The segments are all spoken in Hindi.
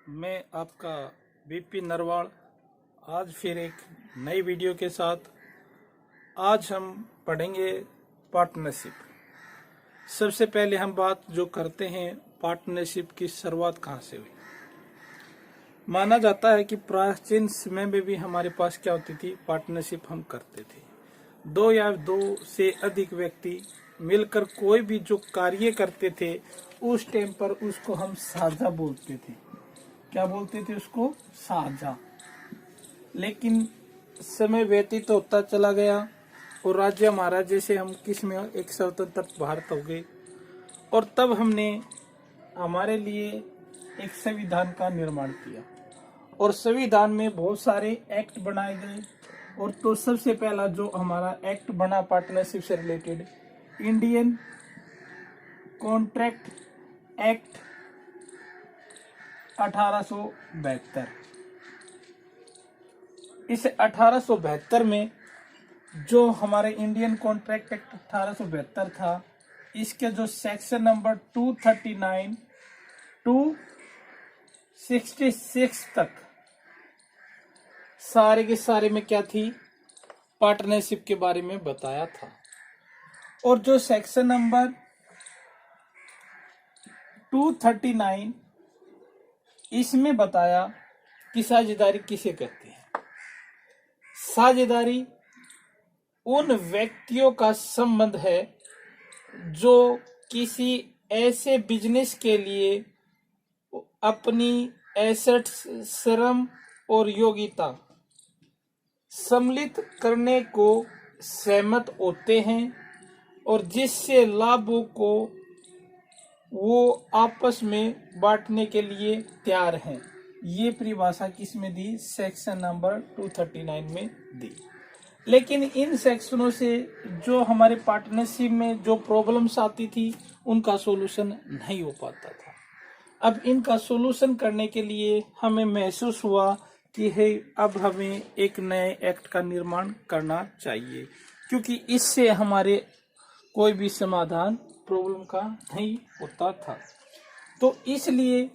मैं आपका बीपी नरवाल आज फिर एक नई वीडियो के साथ। आज हम पढ़ेंगे पार्टनरशिप। सबसे पहले हम बात जो करते हैं पार्टनरशिप की शुरुआत कहाँ से हुई। माना जाता है कि प्राचीन समय में भी हमारे पास क्या होती थी, पार्टनरशिप हम करते थे। दो या दो से अधिक व्यक्ति मिलकर कोई भी जो कार्य करते थे उस टाइम पर उसको हम साझा बोलते थे। क्या बोलते थे उसको? साझा। लेकिन समय व्यतीत होता चला गया और राज्य महाराजे से हम किस में एक स्वतंत्र भारत हो गए, और तब हमने हमारे लिए एक संविधान का निर्माण किया और संविधान में बहुत सारे एक्ट बनाए गए। और तो सबसे पहला जो हमारा एक्ट बना पार्टनरशिप से रिलेटेड, इंडियन कॉन्ट्रैक्ट एक्ट 1872। इस 1872 में जो हमारे इंडियन कॉन्ट्रैक्ट एक्ट 1872 था, इसके जो सेक्शन नंबर 239 टू 66 तक सारे के सारे में क्या थी, पार्टनरशिप के बारे में बताया था। और जो सेक्शन नंबर 239 इसमें बताया कि साझेदारी किसे कहते हैं। साझेदारी उन व्यक्तियों का संबंध है जो किसी ऐसे बिजनेस के लिए अपनी एसेट्स, श्रम और योग्यता सम्मिलित करने को सहमत होते हैं और जिससे लाभों को वो आपस में बांटने के लिए तैयार हैं। ये परिभाषा किसमें दी? सेक्शन नंबर 239 में दी। लेकिन इन सेक्शनों से जो हमारे पार्टनरशिप में जो प्रॉब्लम्स आती थी उनका सॉल्यूशन नहीं हो पाता था। अब इनका सॉल्यूशन करने के लिए हमें महसूस हुआ कि है अब हमें एक नए एक्ट का निर्माण करना चाहिए, क्योंकि इससे हमारे कोई भी समाधान प्रॉब्लम का नहीं होता था। तो इसलिए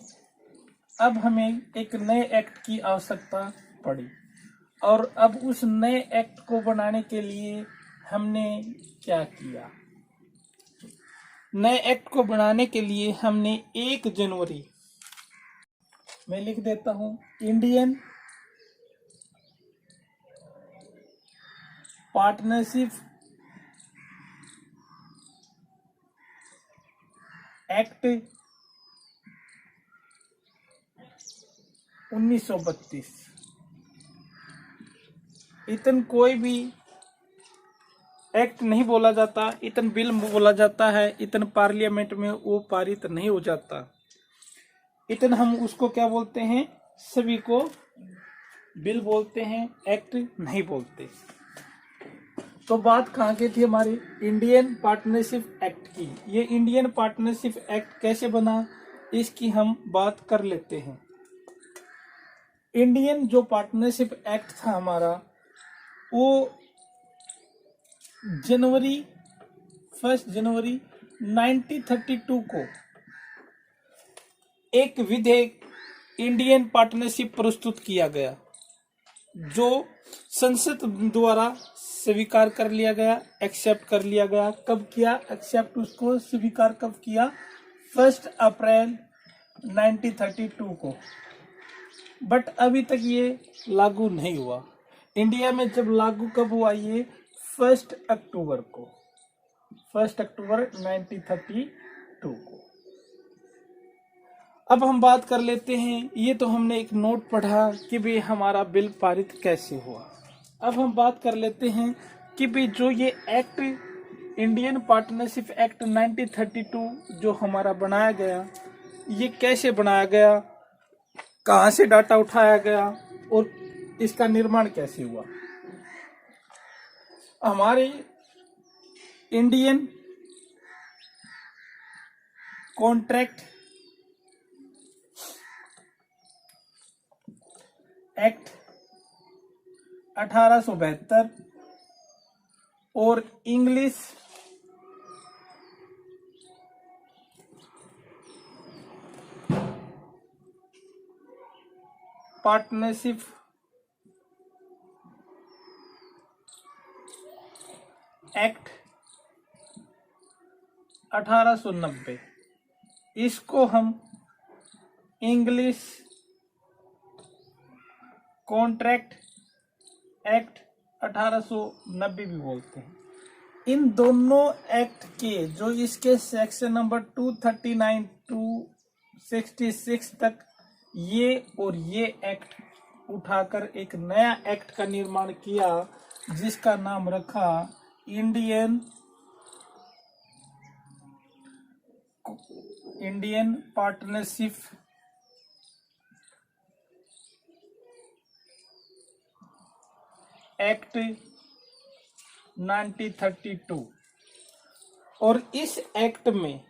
अब हमें एक नए एक्ट की आवश्यकता पड़ी। और अब उस नए एक्ट को बनाने के लिए हमने क्या किया? नए एक्ट को बनाने के लिए हमने 1 जनवरी, मैं लिख देता हूं, इंडियन पार्टनरशिप एक्ट 1932। इतन कोई भी एक्ट नहीं बोला जाता, इतन बिल बोला जाता है। इतन पार्लियामेंट में वो पारित नहीं हो जाता। इतन हम उसको क्या बोलते हैं? सभी को बिल बोलते हैं, एक्ट नहीं बोलते। तो बात कहाँ की थी हमारी? इंडियन पार्टनरशिप एक्ट की। ये इंडियन पार्टनरशिप एक्ट कैसे बना, इसकी हम बात कर लेते हैं। इंडियन जो पार्टनरशिप एक्ट था हमारा, वो 1 जनवरी 1932 को एक विधेयक इंडियन पार्टनरशिप प्रस्तुत किया गया, जो संसद द्वारा स्वीकार कर लिया गया, एक्सेप्ट कर लिया गया। कब किया एक्सेप्ट? उसको स्वीकार कब किया? 1 अप्रैल 1932 को। बट अभी तक ये लागू नहीं हुआ। इंडिया में जब लागू कब हुआ? ये 1 अक्टूबर को, 1 अक्टूबर 1932 को। अब हम बात कर लेते हैं, ये तो हमने एक नोट पढ़ा कि भाई हमारा बिल पारित कैसे हुआ। अब हम बात कर लेते हैं कि भाई जो ये एक्ट, इंडियन पार्टनरशिप एक्ट 1932 जो हमारा बनाया गया, ये कैसे बनाया गया, कहाँ से डाटा उठाया गया और इसका निर्माण कैसे हुआ। हमारे इंडियन कॉन्ट्रैक्ट एक्ट 1872 और इंग्लिश पार्टनरशिप एक्ट 1890, इसको हम इंग्लिश कॉन्ट्रैक्ट एक्ट 1890 भी बोलते हैं। इन दोनों एक्ट के जो इसके सेक्शन नंबर 239 टू 66 तक ये और ये एक्ट उठाकर एक नया एक्ट का निर्माण किया जिसका नाम रखा इंडियन पार्टनरशिप एक्ट 1932। और इस एक्ट में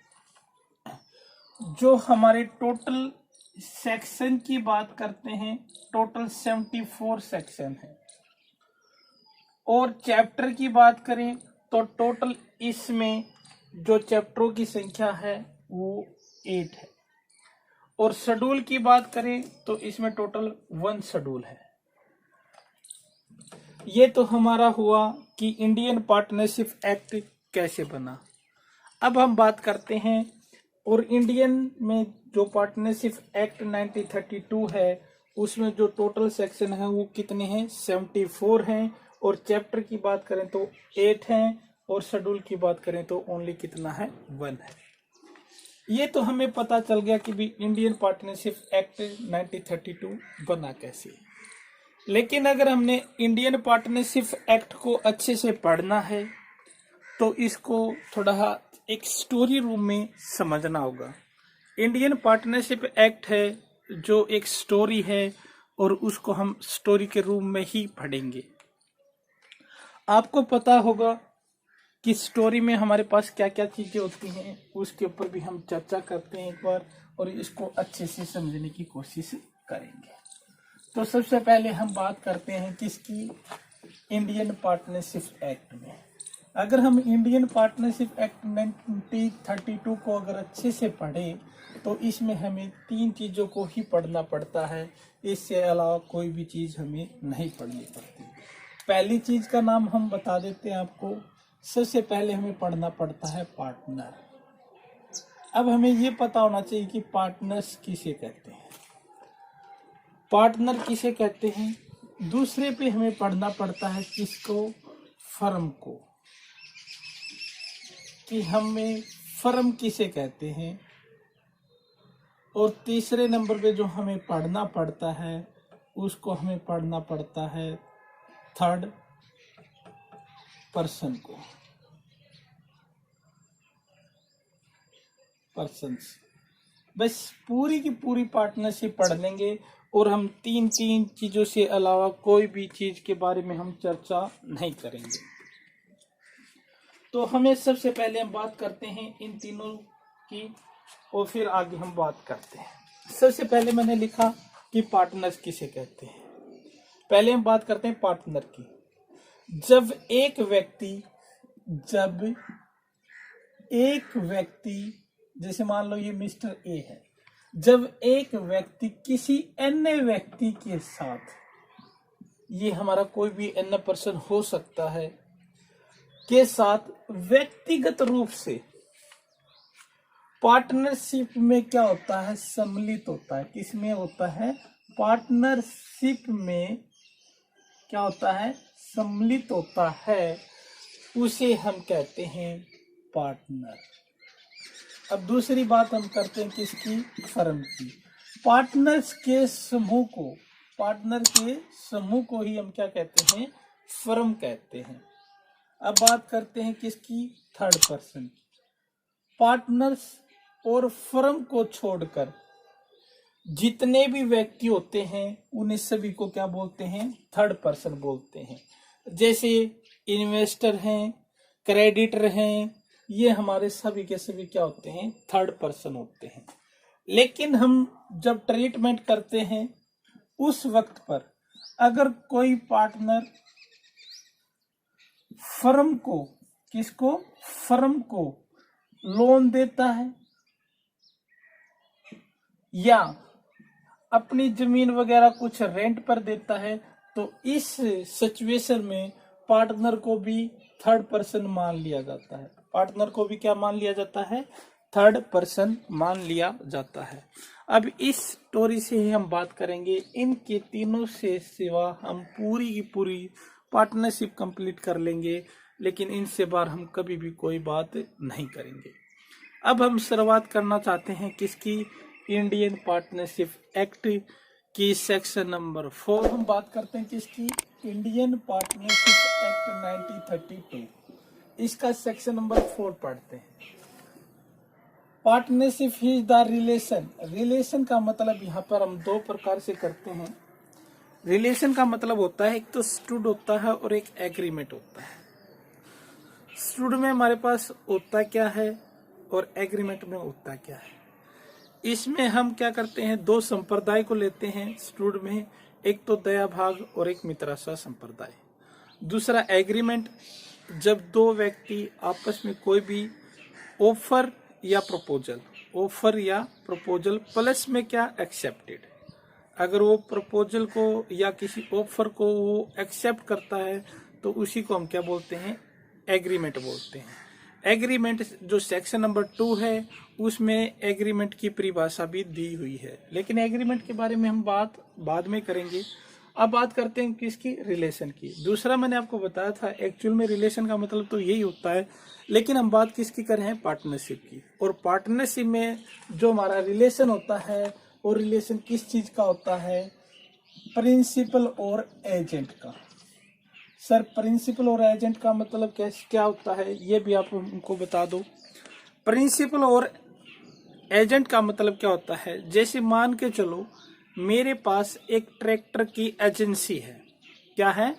जो हमारे टोटल सेक्शन की बात करते हैं, टोटल 74 सेक्शन है। और चैप्टर की बात करें तो टोटल इसमें जो चैप्टरों की संख्या है वो 8 है। और शेड्यूल की बात करें तो इसमें टोटल 1 शेड्यूल है। ये तो हमारा हुआ कि इंडियन पार्टनरशिप एक्ट कैसे बना। अब हम बात करते हैं और इंडियन में जो पार्टनरशिप एक्ट 1932 है उसमें जो टोटल सेक्शन है वो कितने हैं, 74 हैं। और चैप्टर की बात करें तो 8 हैं और शेड्यूल की बात करें तो ओनली कितना है, 1 है। ये तो हमें पता चल गया कि भी इंडियन पार्टनरशिप एक्ट 1932 बना कैसे। लेकिन अगर हमने इंडियन पार्टनरशिप एक्ट को अच्छे से पढ़ना है तो इसको थोड़ा एक स्टोरी रूम में समझना होगा। इंडियन पार्टनरशिप एक्ट है जो एक स्टोरी है और उसको हम स्टोरी के रूम में ही पढ़ेंगे। आपको पता होगा कि स्टोरी में हमारे पास क्या क्या चीजें होती हैं, उसके ऊपर भी हम चर्चा करते हैं एक बार और इसको अच्छे से समझने की कोशिश करेंगे। तो सबसे पहले हम बात करते हैं किसकी, इंडियन पार्टनरशिप एक्ट में। अगर हम इंडियन पार्टनरशिप एक्ट 1932 को अगर अच्छे से पढ़े तो इसमें हमें 3 चीज़ों को ही पढ़ना पड़ता है, इससे अलावा कोई भी चीज़ हमें नहीं पढ़नी पड़ती। पहली चीज़ का नाम हम बता देते हैं आपको। सबसे पहले हमें पढ़ना पड़ता है पार्टनर। अब हमें ये पता होना चाहिए कि पार्टनर्स किसे कहते हैं, पार्टनर किसे कहते हैं। दूसरे पे हमें पढ़ना पड़ता है किसको, फर्म को, कि हमें फर्म किसे कहते हैं। और तीसरे नंबर पे जो हमें पढ़ना पड़ता है उसको हमें पढ़ना पड़ता है थर्ड पर्सन को, पर्सन्स। बस पूरी की पूरी पार्टनरशिप पढ़ लेंगे और हम तीन चीजों से अलावा कोई भी चीज के बारे में हम चर्चा नहीं करेंगे। तो हमें सबसे पहले हम बात करते हैं इन तीनों की और फिर आगे हम बात करते हैं। सबसे पहले मैंने लिखा कि पार्टनर्स किसे कहते हैं। पहले हम बात करते हैं पार्टनर की। जब एक व्यक्ति जैसे मान लो ये मिस्टर ए है, जब एक व्यक्ति किसी अन्य व्यक्ति के साथ, ये हमारा कोई भी अन्य पर्सन हो सकता है, के साथ व्यक्तिगत रूप से पार्टनरशिप में क्या होता है, सम्मिलित होता है। किसमें होता है, पार्टनरशिप में क्या होता है, सम्मिलित होता है, उसे हम कहते हैं पार्टनर। अब दूसरी बात हम करते हैं किसकी, फर्म की। पार्टनर के समूह को ही हम क्या कहते हैं, फर्म कहते हैं। अब बात करते हैं किसकी, थर्ड पर्सन की। पार्टनर्स और फर्म को छोड़कर जितने भी व्यक्ति होते हैं उन्हें सभी को क्या बोलते हैं, थर्ड पर्सन बोलते हैं। जैसे इन्वेस्टर हैं, क्रेडिटर हैं, ये हमारे सभी के सभी क्या होते हैं, थर्ड पर्सन होते हैं। लेकिन हम जब ट्रीटमेंट करते हैं उस वक्त पर अगर कोई पार्टनर फर्म को, किसको, फर्म को लोन देता है या अपनी जमीन वगैरह कुछ रेंट पर देता है, तो इस सिचुएशन में पार्टनर को भी थर्ड पर्सन मान लिया जाता है। पार्टनर को भी क्या मान लिया जाता है? थर्ड पर्सन मान लिया जाता है। अब इस स्टोरी से ही हम बात करेंगे, इनके तीनों से सिवा हम पूरी की पूरी पार्टनरशिप कंप्लीट कर लेंगे, लेकिन इनसे बाहर हम कभी भी कोई बात नहीं करेंगे। अब हम शुरुआत करना चाहते हैं किसकी? इंडियन पार्टनरशिप एक्ट की सेक्शन नंबर 4 हम बात करते हैं किसकी? इंडियन पार्टनरशिप एक्ट 1932, इसका सेक्शन नंबर 4 पढ़ते हैं। Partnership is the relation. Relation का मतलब यहाँ पर हम दो प्रकार से करते हैं। रिलेशन का मतलब होता है, एक तो स्टूड होता है और एक एग्रीमेंट होता है। स्टूड में हमारे पास होता क्या है और एग्रीमेंट में होता क्या है। इसमें हम क्या करते हैं, दो संप्रदाय को लेते हैं स्टूड में, एक तो दया भाग और एक मित्राशा संप्रदाय। दूसरा एग्रीमेंट, जब दो व्यक्ति आपस में कोई भी ऑफर या प्रपोजल प्लस में क्या एक्सेप्टेड, अगर वो प्रपोजल को या किसी ऑफर को वो एक्सेप्ट करता है तो उसी को हम क्या बोलते हैं? एग्रीमेंट बोलते हैं। एग्रीमेंट जो सेक्शन नंबर 2 है उसमें एग्रीमेंट की परिभाषा भी दी हुई है, लेकिन एग्रीमेंट के बारे में हम बात बाद में करेंगे। अब बात करते हैं किसकी? रिलेशन की। दूसरा मैंने आपको बताया था, एक्चुअल में रिलेशन का मतलब तो यही होता है, लेकिन हम बात किसकी कर रहे हैं? पार्टनरशिप की। और पार्टनरशिप में जो हमारा रिलेशन होता है, और रिलेशन किस चीज का होता है? प्रिंसिपल और एजेंट का। सर प्रिंसिपल और एजेंट का मतलब क्या होता है, ये भी आप हमको बता दो। प्रिंसिपल और एजेंट का मतलब क्या होता है? जैसे मान के चलो मेरे पास एक ट्रैक्टर की एजेंसी है। क्या है?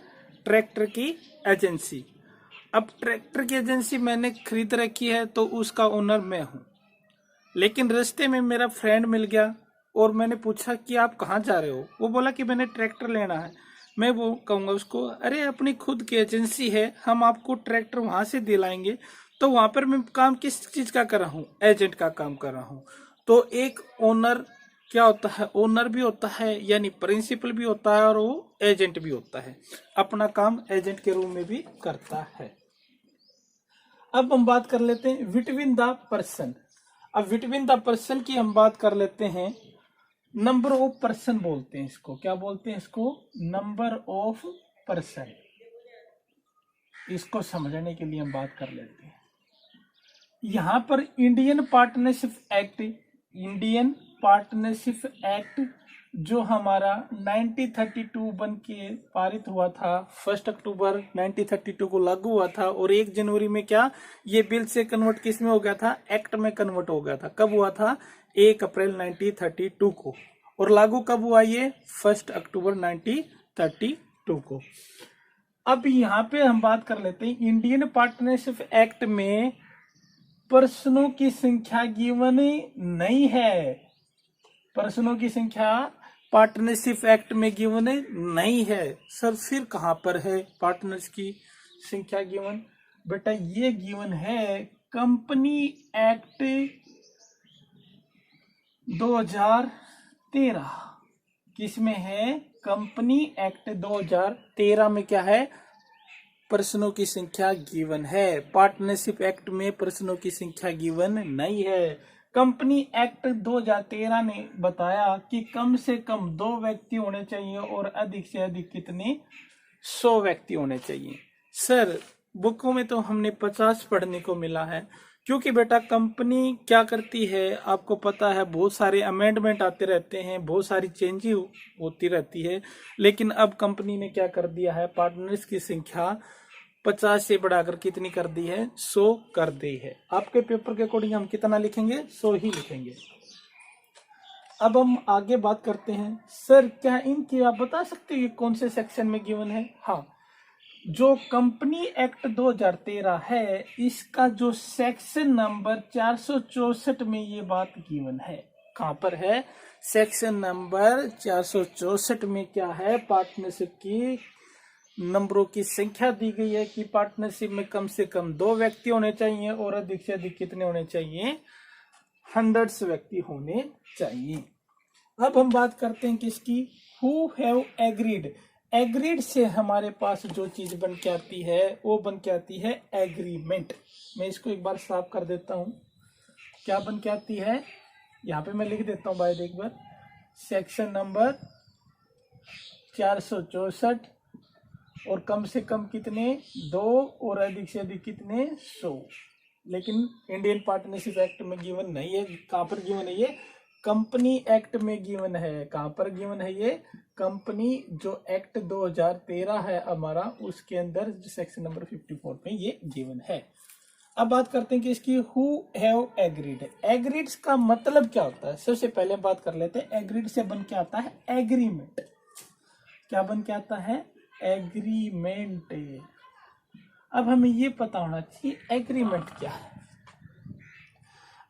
ट्रैक्टर की एजेंसी। अब ट्रैक्टर की एजेंसी मैंने खरीद रखी है तो उसका ओनर मैं हूं, लेकिन रास्ते में मेरा फ्रेंड मिल गया और मैंने पूछा कि आप कहाँ जा रहे हो? वो बोला कि मैंने ट्रैक्टर लेना है। मैं वो कहूंगा उसको, अरे अपनी खुद की एजेंसी है, हम आपको ट्रैक्टर वहां से दिलाएंगे। तो वहां पर मैं काम किस चीज का कर रहा हूँ? एजेंट का काम कर रहा हूँ। तो एक ओनर क्या होता है? ओनर भी होता है, यानी प्रिंसिपल भी होता है, और वो एजेंट भी होता है, अपना काम एजेंट के रूप में भी करता है। अब हम बात कर लेते हैं बिटवीन द पर्सन। अब बिटवीन द पर्सन की हम बात कर लेते हैं। नंबर ऑफ पर्सन बोलते हैं इसको। क्या बोलते हैं इसको? Number of person. इसको समझने के लिए हम बात कर लेते हैं। यहां पर इंडियन पार्टनरशिप एक्ट जो हमारा 1932 बन के पारित हुआ था, 1 अक्टूबर 1932 को लागू हुआ था, और 1 जनवरी में क्या ये बिल से कन्वर्ट किस में हो गया था? एक्ट में कन्वर्ट हो गया था। कब हुआ था? 1 अप्रैल 1932 को। और लागू कब हुआ ये? 1 अक्टूबर 1932 को। अब यहाँ पे हम बात कर लेते हैं, इंडियन पार्टनरशिप एक्ट में पर्सनों की संख्या गिवन नहीं है। पर्सनों की संख्या पार्टनरशिप एक्ट में गिवन नहीं है। सर फिर कहां पर है पार्टनर्स की संख्या गिवन? बेटा ये गिवन है कंपनी एक्ट 2013। किसमें है? कंपनी एक्ट 2013 में क्या है? पर्सनों की संख्या गिवन है। पार्टनरशिप एक्ट में पर्सनों की संख्या गिवन नहीं है। कंपनी एक्ट 2013 ने बताया कि कम से कम 2 व्यक्ति होने चाहिए और अधिक से अधिक कितने? 100 व्यक्ति होने चाहिए। सर बुकों में तो हमने 50 पढ़ने को मिला है, क्योंकि बेटा कंपनी क्या करती है आपको पता है, बहुत सारे अमेंडमेंट आते रहते हैं, बहुत सारी चेंजेस होती रहती है। लेकिन अब कंपनी ने क्या कर दिया है? पार्टनर्स की संख्या 50 से बढ़ाकर कितनी कर दी है? 100 कर दी है। आपके पेपर के अकॉर्डिंग हम कितना लिखेंगे? 100 ही लिखेंगे। अब हम आगे बात करते हैं। सर क्या इनकी आप बता सकते हो ये कौन से सेक्शन में गिवन है? हाँ, जो कंपनी एक्ट 2013 है इसका जो सेक्शन नंबर 464 में ये बात गिवन है। कहां पर है? सेक्शन नंबर 464 में क्या है? पार्टनरशिप की नंबरों की संख्या दी गई है कि पार्टनरशिप में कम से कम 2 व्यक्ति होने चाहिए और अधिक से अधिक कितने होने चाहिए? 100 व्यक्ति होने चाहिए। अब हम बात करते हैं किसकी, हु हैव एग्रीड। एग्रीड से हमारे पास जो चीज बन के आती है वो बन के आती है एग्रीमेंट। मैं इसको एक बार साफ कर देता हूं, क्या बन के आती है, यहाँ पे मैं लिख देता हूँ भाई एक बार, सेक्शन नंबर 464 और कम से कम कितने, 2 और अधिक से अधिक कितने, 100। लेकिन इंडियन पार्टनरशिप एक्ट में गिवन नहीं है। कहाँ पर गिवन है ये, कंपनी एक्ट में गिवन है। कहाँ पर गिवन है ये, कंपनी जो एक्ट 2013 है हमारा, उसके अंदर सेक्शन नंबर 54 में ये गिवन है। अब बात करते हैं कि इसकी हु हैव एग्रीड। एग्रीड का मतलब क्या होता है, सबसे पहले बात कर लेते हैं। एग्रीड से बन के आता है एग्रीमेंट। क्या बन के आता है, एग्रीमेंट। अब हमें ये पता होना चाहिए एग्रीमेंट क्या है।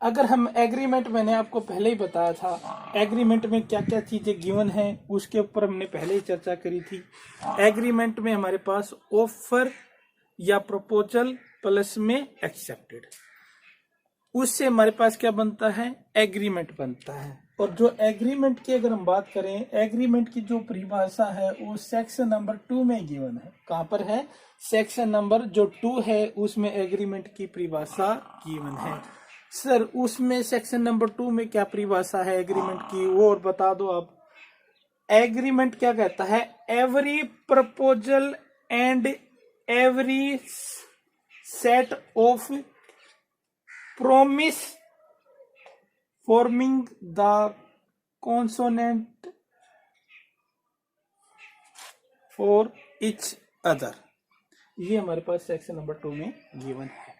अगर हम एग्रीमेंट, मैंने आपको पहले ही बताया था एग्रीमेंट में क्या क्या चीजें गिवन है, उसके ऊपर हमने पहले ही चर्चा करी थी। एग्रीमेंट में हमारे पास ऑफर या प्रपोजल प्लस में एक्सेप्टेड, उससे हमारे पास क्या बनता है, एग्रीमेंट बनता है। और जो एग्रीमेंट की अगर हम बात करें, एग्रीमेंट की जो परिभाषा है वो सेक्शन नंबर 2 में गिवन है। कहां पर है, सेक्शन नंबर जो 2 है उसमें एग्रीमेंट की परिभाषा गिवन है। सर उसमें सेक्शन नंबर 2 में क्या परिभाषा है एग्रीमेंट की, वो और बता दो आप। एग्रीमेंट क्या कहता है, every proposal and every set of promise forming the consonant for each other, ये हमारे पास सेक्शन नंबर 2 में गिवन है।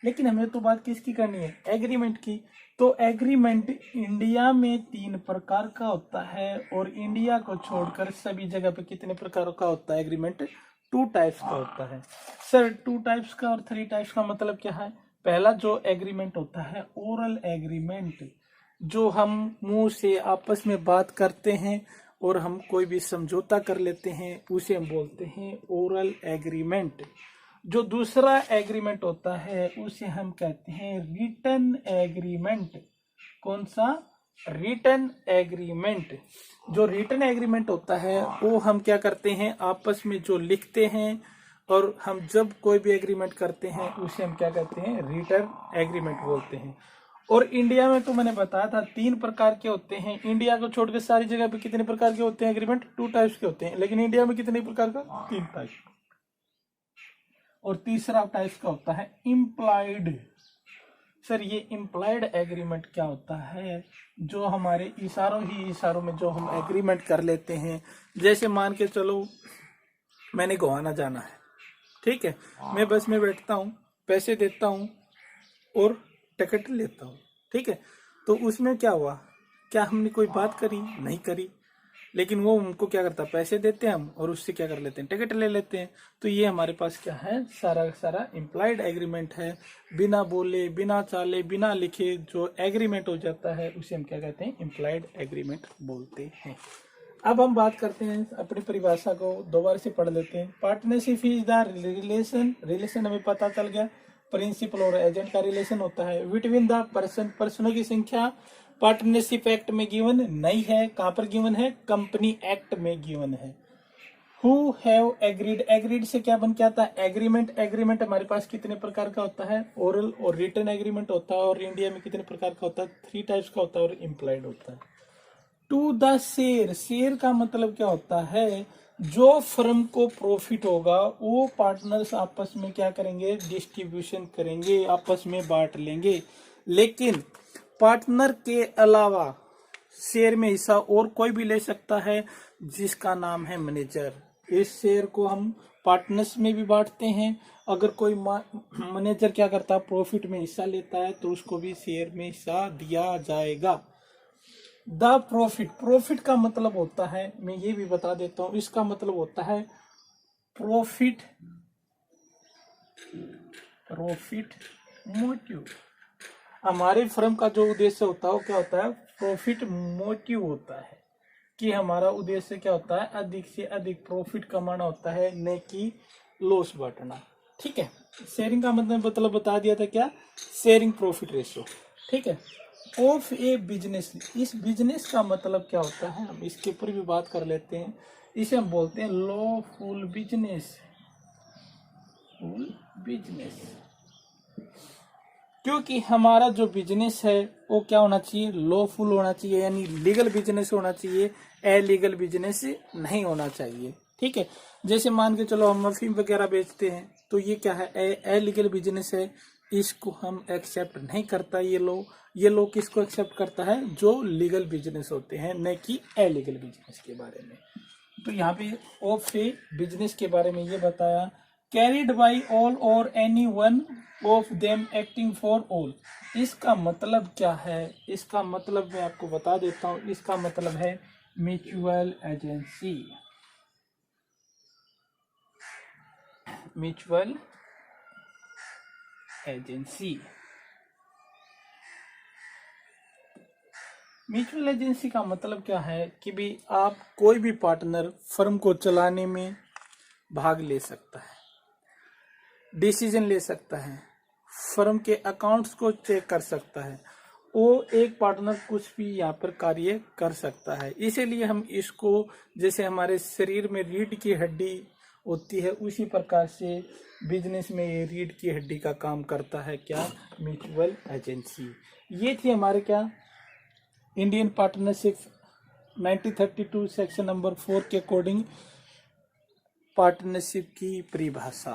लेकिन हमें तो बात किसकी करनी है, एग्रीमेंट की। तो एग्रीमेंट इंडिया में 3 प्रकार का होता है और इंडिया को छोड़कर सभी जगह पे कितने प्रकार का होता है एग्रीमेंट, 2 टाइप्स का होता है। सर 2 टाइप्स का और 3 टाइप्स का मतलब क्या है। पहला जो एग्रीमेंट होता है ओरल एग्रीमेंट, जो हम मुंह से आपस में बात करते हैं और हम कोई भी समझौता कर लेते हैं, उसे हम बोलते हैं ओरल एग्रीमेंट। जो दूसरा एग्रीमेंट होता है उसे हम कहते हैं रिटन एग्रीमेंट। कौन सा, रिटन एग्रीमेंट। जो रिटन एग्रीमेंट होता है वो हम क्या करते हैं, आपस में जो लिखते हैं, और हम जब कोई भी एग्रीमेंट करते हैं उसे हम क्या कहते हैं, रिटन एग्रीमेंट बोलते हैं। और इंडिया में तो मैंने बताया था 3 प्रकार के होते हैं। इंडिया को छोड़कर सारी जगह पे कितने प्रकार के होते हैं एग्रीमेंट, 2 टाइप्स के होते हैं। लेकिन इंडिया में कितने प्रकार का, 3 टाइप। और तीसरा टाइप का होता है इम्प्लाइड। सर ये इम्प्लाइड एग्रीमेंट क्या होता है, जो हमारे इशारों में जो हम एग्रीमेंट कर लेते हैं। जैसे मान के चलो मैंने गोवाना जाना है, ठीक है, मैं बस में बैठता हूँ, पैसे देता हूँ और टिकट लेता हूँ, ठीक है। तो उसमें क्या हुआ, क्या हमने कोई बात करी, नहीं करी, लेकिन वो हमको क्या करता है, पैसे देते हैं हम और उससे क्या कर लेते हैं, टिकट ले लेते हैं। तो ये हमारे पास क्या है, सारा सारा इम्प्लाइड एग्रीमेंट है। बिना बोले, बिना चाले, बिना लिखे जो एग्रीमेंट हो जाता है उसे हम क्या कहते हैं, इम्प्लाइड एग्रीमेंट बोलते हैं। अब हम बात करते हैं, अपनी परिभाषा को दोबारा से पढ़ लेते हैं। पार्टनरशिप इज द रिलेशन हमें पता चल गया, प्रिंसिपल और एजेंट का रिलेशन होता है बिटवीन द पर्सनों की संख्या पार्टनरशिप एक्ट में गिवन नहीं है। कहां पर गिवन है, कंपनी एक्ट में गिवन है। हु हैव एग्रीड, एग्रीड से क्या बन के आता है, एग्रीमेंट। एग्रीमेंट हमारे पास कितने प्रकार का होता है, ओरल और रिटन एग्रीमेंट होता है। और इंडिया में कितने प्रकार का होता है, 3 टाइप्स का होता है और इम्प्लाइड होता है। टू द शेयर, शेयर का मतलब क्या होता है, जो फर्म को प्रॉफिट होगा वो पार्टनर्स आपस में क्या करेंगे, डिस्ट्रीब्यूशन करेंगे, आपस में बांट लेंगे। लेकिन पार्टनर के अलावा शेयर में हिस्सा और कोई भी ले सकता है, जिसका नाम है मैनेजर। इस शेयर को हम पार्टनर्स में भी बांटते हैं। अगर कोई मैनेजर क्या करता है, प्रॉफिट में हिस्सा लेता है, तो उसको भी शेयर में हिस्सा दिया जाएगा। द प्रॉफिट का मतलब होता है, मैं ये भी बता देता हूं, इसका मतलब होता है प्रॉफिट मोटिव। हमारे फर्म का जो उद्देश्य होता है वो क्या होता है, प्रॉफिट मोटिव होता है, कि हमारा उद्देश्य क्या होता है, अधिक से अधिक प्रॉफिट कमाना होता है, न कि लॉस बांटना। ठीक है, शेयरिंग का मतलब बता दिया था क्या, शेयरिंग प्रॉफिट रेशो। ठीक है, ऑफ ए बिजनेस। इस बिजनेस का मतलब क्या होता है, हम इसके ऊपर भी बात कर लेते हैं। इसे हम बोलते हैं लॉफुल बिजनेस। फुल बिजनेस, क्योंकि हमारा जो बिजनेस है वो क्या होना चाहिए, लॉफुल होना चाहिए, यानी लीगल बिजनेस होना चाहिए, इलीगल बिजनेस नहीं होना चाहिए। ठीक है, जैसे मान के चलो हम अफीम वगैरह बेचते हैं तो ये क्या है, इलीगल बिजनेस है, इसको हम एक्सेप्ट नहीं करता ये लो किसको एक्सेप्ट करता है, जो लीगल बिजनेस होते हैं, न कि इलीगल बिजनेस के बारे में। तो यहाँ पे ऑफ ए बिजनेस के बारे में ये बताया, carried by all or any one of them acting for all. इसका मतलब क्या है, इसका मतलब मैं आपको बता देता हूँ। इसका मतलब है mutual agency. Mutual agency, mutual agency का मतलब क्या है कि भी आप कोई भी पार्टनर फर्म को चलाने में भाग ले सकता है, डिसीजन ले सकता है, फर्म के अकाउंट्स को चेक कर सकता है, वो एक पार्टनर कुछ भी यहाँ पर कार्य कर सकता है। इसीलिए हम इसको, जैसे हमारे शरीर में रीढ़ की हड्डी होती है, उसी प्रकार से बिजनेस में ये रीढ़ की हड्डी का काम करता है, क्या, म्यूचुअल एजेंसी। ये थी हमारे क्या, इंडियन पार्टनरशिप 1932 सेक्शन नंबर 4 के अकॉर्डिंग पार्टनरशिप की परिभाषा।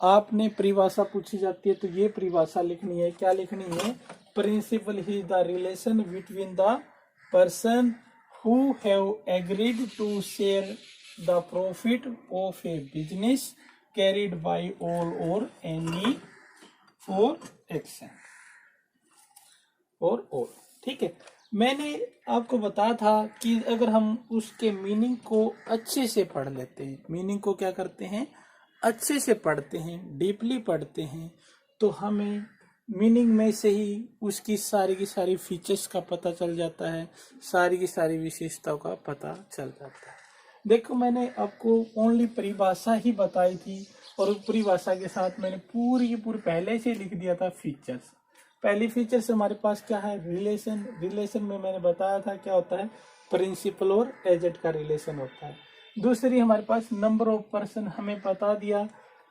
आपने परिभाषा पूछी जाती है तो ये परिभाषा लिखनी है, क्या लिखनी है, principal is the relation between the person who have agreed to share the profit of a business carried by all or any for action or all. ठीक है, मैंने आपको बताया था कि अगर हम उसके मीनिंग को अच्छे से पढ़ लेते हैं, मीनिंग को क्या करते हैं, अच्छे से पढ़ते हैं, डीपली पढ़ते हैं, तो हमें मीनिंग में से ही उसकी सारी की सारी फीचर्स का पता चल जाता है, सारी की सारी विशेषताओं का पता चल जाता है। देखो, मैंने आपको ओनली परिभाषा ही बताई थी और उस परिभाषा के साथ मैंने पूरी पहले से लिख दिया था फीचर्स। पहली फीचर से हमारे पास क्या है, रिलेशन। रिलेशन में मैंने बताया था क्या होता है, प्रिंसिपल और एजेंट का रिलेशन होता है। दूसरी हमारे पास नंबर ऑफ पर्सन, हमें बता दिया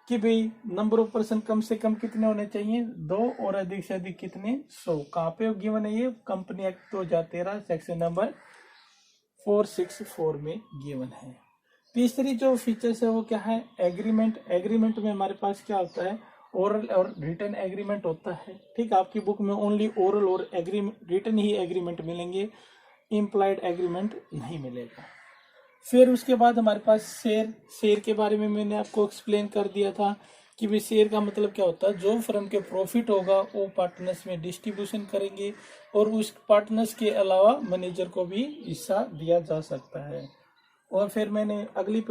कि भाई नंबर ऑफ पर्सन कम से कम कितने होने चाहिए, 2 और अधिक से अधिक कितने, 100। कहाँ पे गिवन है ये, कंपनी एक्ट 2013 सेक्शन नंबर 464 में गिवन है। तीसरी जो फीचर्स है वो क्या है, एग्रीमेंट। एग्रीमेंट में हमारे पास क्या होता है, ओरल और रिटन एग्रीमेंट होता है। ठीक, आपकी बुक में ओनली ओरल और रिटन ही एग्रीमेंट मिलेंगे, इम्प्लाइड एग्रीमेंट नहीं मिलेगा। फिर उसके बाद हमारे पास शेयर। शेयर के बारे में मैंने आपको एक्सप्लेन कर दिया था कि भाई शेयर का मतलब क्या होता है, जो फर्म के प्रॉफिट होगा वो पार्टनर्स में डिस्ट्रीब्यूशन करेंगे और उस पार्टनर्स के अलावा मैनेजर को भी हिस्सा दिया जा सकता है। और फिर मैंने अगली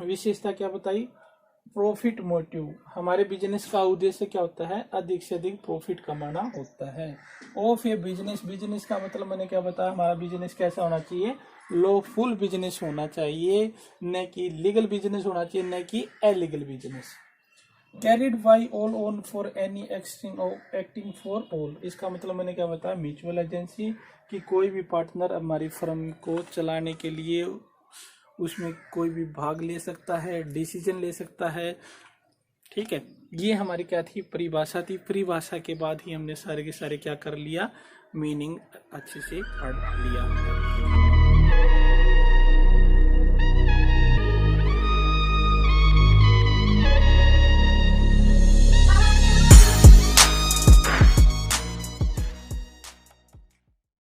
विशेषता क्या बताई, प्रॉफिट मोटिव। हमारे बिजनेस का उद्देश्य क्या होता है, अधिक से अधिक प्रॉफिट कमाना होता है। ऑफ ये बिजनेस, बिजनेस का मतलब मैंने क्या बताया, हमारा बिजनेस कैसा होना चाहिए, लॉफुल बिजनेस होना चाहिए, न कि लीगल बिजनेस होना चाहिए, न कि illegal business. Carried by all on for any acting for all. इसका मतलब मैंने क्या बताया, म्यूचुअल एजेंसी, कि कोई भी पार्टनर हमारी फर्म को चलाने के लिए उसमें कोई भी भाग ले सकता है, डिसीजन ले सकता है। ठीक है, ये हमारी क्या थी, परिभाषा थी। परिभाषा के बाद ही हमने सारे के सारे क्या कर लिया, मीनिंग अच्छे से पढ़ लिया।